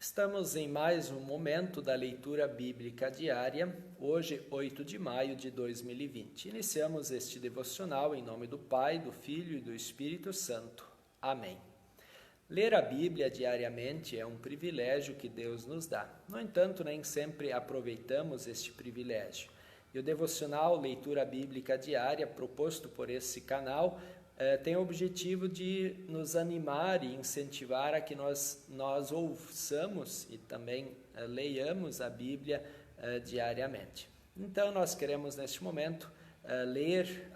Estamos em mais um momento da leitura bíblica diária, hoje 8 de maio de 2020. Iniciamos este devocional em nome do Pai, do Filho e do Espírito Santo. Amém. Ler a Bíblia diariamente é um privilégio que Deus nos dá. No entanto, nem sempre aproveitamos este privilégio. E o devocional Leitura Bíblica Diária, proposto por esse canal, tem o objetivo de nos animar e incentivar a que nós ouçamos e também leiamos a Bíblia diariamente. Então, nós queremos, neste momento, ler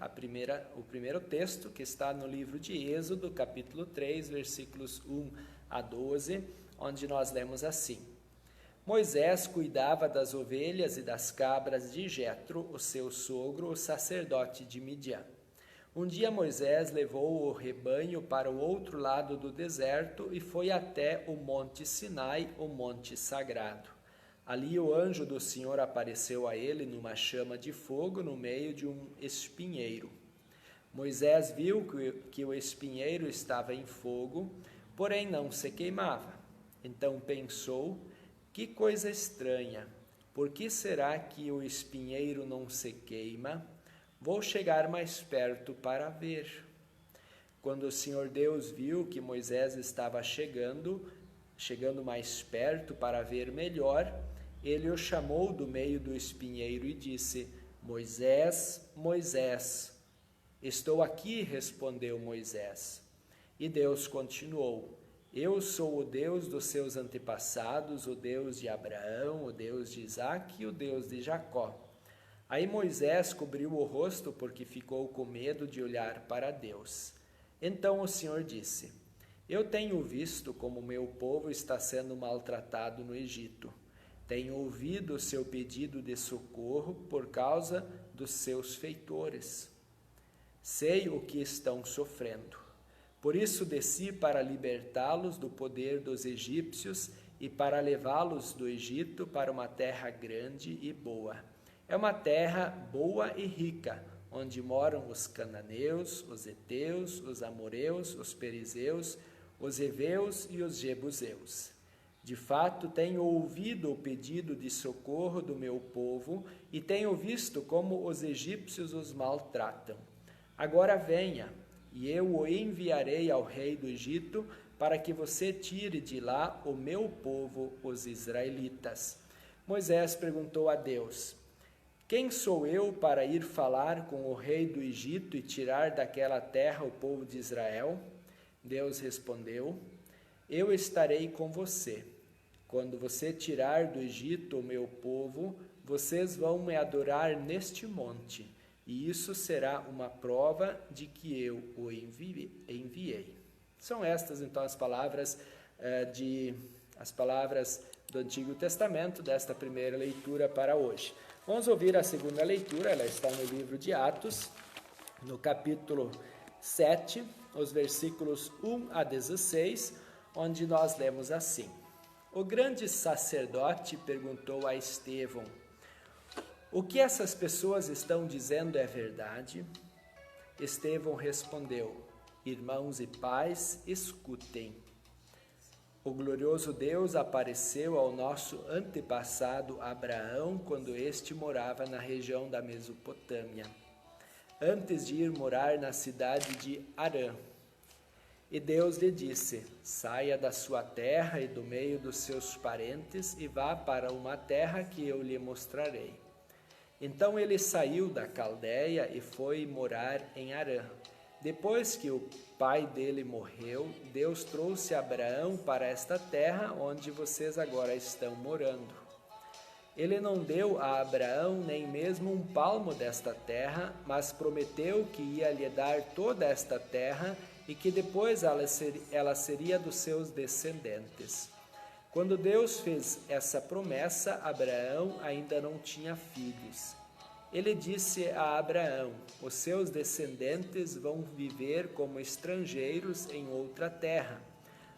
o primeiro texto, que está no livro de Êxodo, capítulo 3, versículos 1 a 12, onde nós lemos assim: Moisés cuidava das ovelhas e das cabras de Jetro, o seu sogro, o sacerdote de Midian. Um dia Moisés levou o rebanho para o outro lado do deserto e foi até o monte Sinai, o monte sagrado. Ali o anjo do Senhor apareceu a ele numa chama de fogo no meio de um espinheiro. Moisés viu que o espinheiro estava em fogo, porém não se queimava. Então pensou: que coisa estranha! Por que será que o espinheiro não se queima? Vou chegar mais perto para ver. Quando o Senhor Deus viu que Moisés estava chegando mais perto para ver melhor, ele o chamou do meio do espinheiro e disse: Moisés, Moisés. Estou aqui, respondeu Moisés. E Deus continuou: Eu sou o Deus dos seus antepassados, o Deus de Abraão, o Deus de Isaque e o Deus de Jacó. Aí Moisés cobriu o rosto porque ficou com medo de olhar para Deus. Então o Senhor disse: Eu tenho visto como meu povo está sendo maltratado no Egito. Tenho ouvido o seu pedido de socorro por causa dos seus feitores. Sei o que estão sofrendo. Por isso desci para libertá-los do poder dos egípcios e para levá-los do Egito para uma terra grande e boa. É uma terra boa e rica, onde moram os cananeus, os heteus, os amoreus, os perizeus, os heveus e os jebuseus. De fato, tenho ouvido o pedido de socorro do meu povo e tenho visto como os egípcios os maltratam. Agora venha, e eu o enviarei ao rei do Egito para que você tire de lá o meu povo, os israelitas. Moisés perguntou a Deus: Quem sou eu para ir falar com o rei do Egito e tirar daquela terra o povo de Israel? Deus respondeu: Eu estarei com você. Quando você tirar do Egito o meu povo, vocês vão me adorar neste monte, e isso será uma prova de que eu o enviei. São estas, então, as palavras do Antigo Testamento, desta primeira leitura para hoje. Vamos ouvir a segunda leitura, ela está no livro de Atos, no capítulo 7, os versículos 1 a 16, onde nós lemos assim: O grande sacerdote perguntou a Estevão: O que essas pessoas estão dizendo é verdade? Estevão respondeu: Irmãos e pais, escutem. O glorioso Deus apareceu ao nosso antepassado Abraão quando este morava na região da Mesopotâmia, antes de ir morar na cidade de Harã. E Deus lhe disse: Saia da sua terra e do meio dos seus parentes e vá para uma terra que eu lhe mostrarei. Então ele saiu da Caldeia e foi morar em Harã. Depois que o pai dele morreu, Deus trouxe Abraão para esta terra onde vocês agora estão morando. Ele não deu a Abraão nem mesmo um palmo desta terra, mas prometeu que ia lhe dar toda esta terra e que depois ela seria dos seus descendentes. Quando Deus fez essa promessa, Abraão ainda não tinha filhos. Ele disse a Abraão: Os seus descendentes vão viver como estrangeiros em outra terra.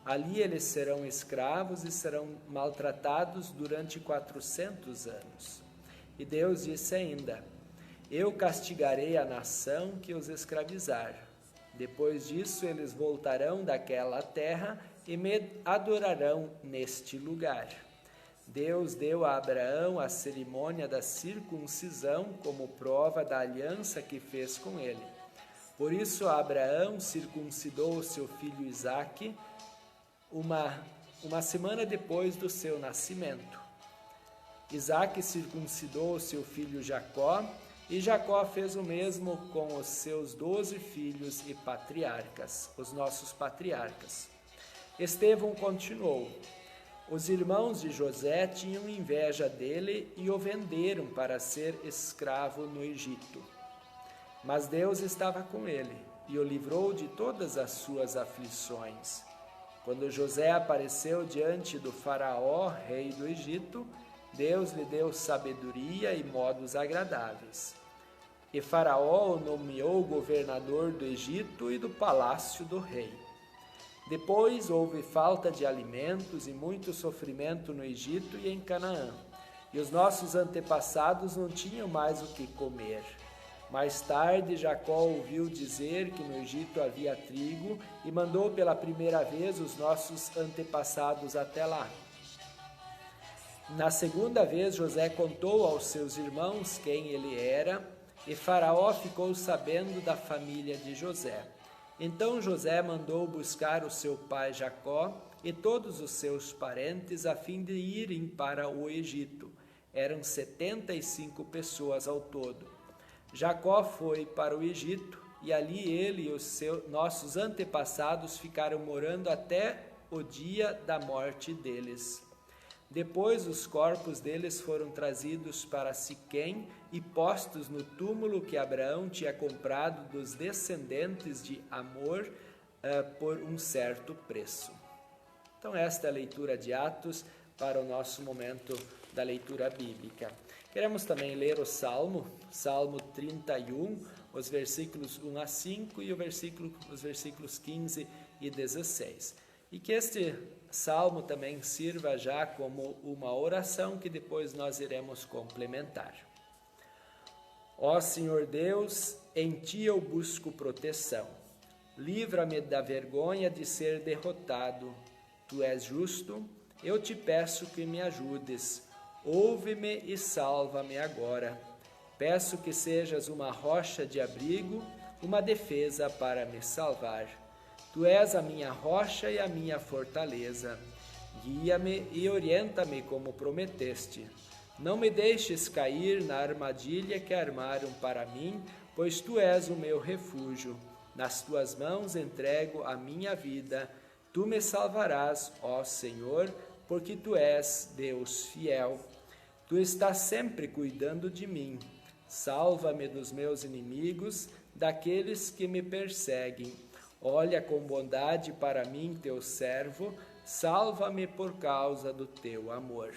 Ali eles serão escravos e serão maltratados durante 400 anos. E Deus disse ainda: Eu castigarei a nação que os escravizar. Depois disso, eles voltarão daquela terra e me adorarão neste lugar. Deus deu a Abraão a cerimônia da circuncisão como prova da aliança que fez com ele. Por isso, Abraão circuncidou seu filho Isaque uma semana depois do seu nascimento. Isaque circuncidou seu filho Jacó, e Jacó fez o mesmo com os seus 12 filhos e patriarcas, os nossos patriarcas. Estevão continuou: os irmãos de José tinham inveja dele e o venderam para ser escravo no Egito. Mas Deus estava com ele e o livrou de todas as suas aflições. Quando José apareceu diante do faraó, rei do Egito, Deus lhe deu sabedoria e modos agradáveis. E faraó o nomeou governador do Egito e do palácio do rei. Depois houve falta de alimentos e muito sofrimento no Egito e em Canaã, e os nossos antepassados não tinham mais o que comer. Mais tarde, Jacó ouviu dizer que no Egito havia trigo e mandou pela primeira vez os nossos antepassados até lá. Na segunda vez, José contou aos seus irmãos quem ele era, e Faraó ficou sabendo da família de José. Então José mandou buscar o seu pai Jacó e todos os seus parentes a fim de irem para o Egito. Eram 75 pessoas ao todo. Jacó foi para o Egito e ali ele e os nossos antepassados ficaram morando até o dia da morte deles. Depois os corpos deles foram trazidos para Siquém e postos no túmulo que Abraão tinha comprado dos descendentes de Amor por um certo preço. Então esta é a leitura de Atos para o nosso momento da leitura bíblica. Queremos também ler o Salmo 31, os versículos 1 a 5 e os versículos 15 e 16. E que este Salmo também sirva já como uma oração que depois nós iremos complementar. Ó Senhor Deus, em Ti eu busco proteção. Livra-me da vergonha de ser derrotado. Tu és justo, eu te peço que me ajudes. Ouve-me e salva-me agora. Peço que sejas uma rocha de abrigo, uma defesa para me salvar. Tu és a minha rocha e a minha fortaleza. Guia-me e orienta-me como prometeste. Não me deixes cair na armadilha que armaram para mim, pois Tu és o meu refúgio. Nas Tuas mãos entrego a minha vida. Tu me salvarás, ó Senhor, porque Tu és Deus fiel. Tu estás sempre cuidando de mim. Salva-me dos meus inimigos, daqueles que me perseguem. Olha com bondade para mim, Teu servo, salva-me por causa do Teu amor.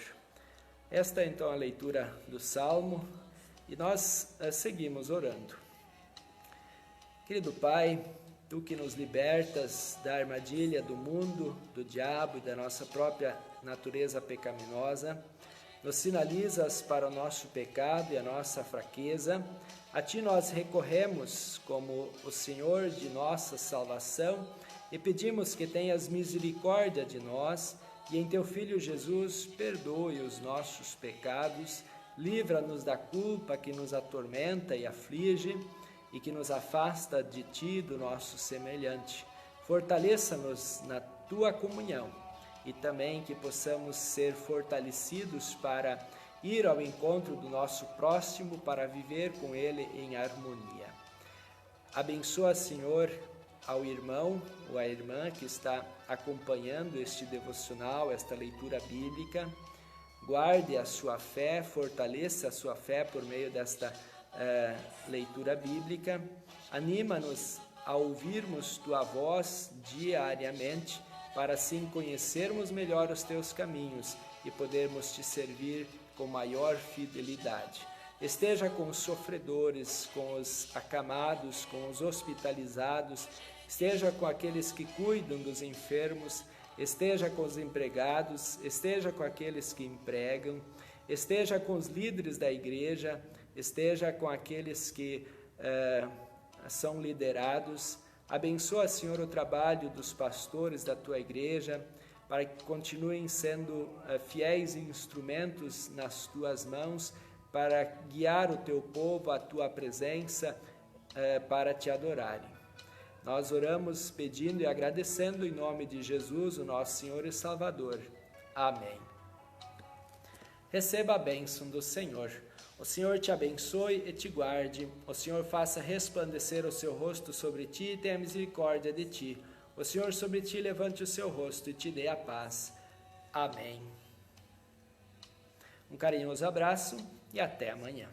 Esta é então a leitura do Salmo e nós seguimos orando. Querido Pai, Tu que nos libertas da armadilha do mundo, do diabo e da nossa própria natureza pecaminosa, nos sinalizas para o nosso pecado e a nossa fraqueza. A Ti nós recorremos como o Senhor de nossa salvação e pedimos que tenhas misericórdia de nós e em Teu Filho Jesus perdoe os nossos pecados, livra-nos da culpa que nos atormenta e aflige e que nos afasta de Ti, do nosso semelhante. Fortaleça-nos na Tua comunhão e também que possamos ser fortalecidos para ir ao encontro do nosso próximo, para viver com ele em harmonia. Abençoa, Senhor, ao irmão ou à irmã que está acompanhando este devocional, esta leitura bíblica. Guarde a sua fé, fortaleça a sua fé por meio desta leitura bíblica. Anima-nos a ouvirmos Tua voz diariamente, para assim conhecermos melhor os Teus caminhos e podermos Te servir com maior fidelidade. Esteja com os sofredores, com os acamados, com os hospitalizados, esteja com aqueles que cuidam dos enfermos, esteja com os empregados, esteja com aqueles que empregam, esteja com os líderes da igreja, esteja com aqueles que são liderados. Abençoa, Senhor, o trabalho dos pastores da tua igreja, para que continuem sendo fiéis instrumentos nas tuas mãos, para guiar o teu povo à tua presença, para te adorarem. Nós oramos pedindo e agradecendo em nome de Jesus, o nosso Senhor e Salvador. Amém. Receba a bênção do Senhor. O Senhor te abençoe e te guarde. O Senhor faça resplandecer o seu rosto sobre ti e tenha misericórdia de ti. O Senhor sobre ti levante o seu rosto e te dê a paz. Amém. Um carinhoso abraço e até amanhã.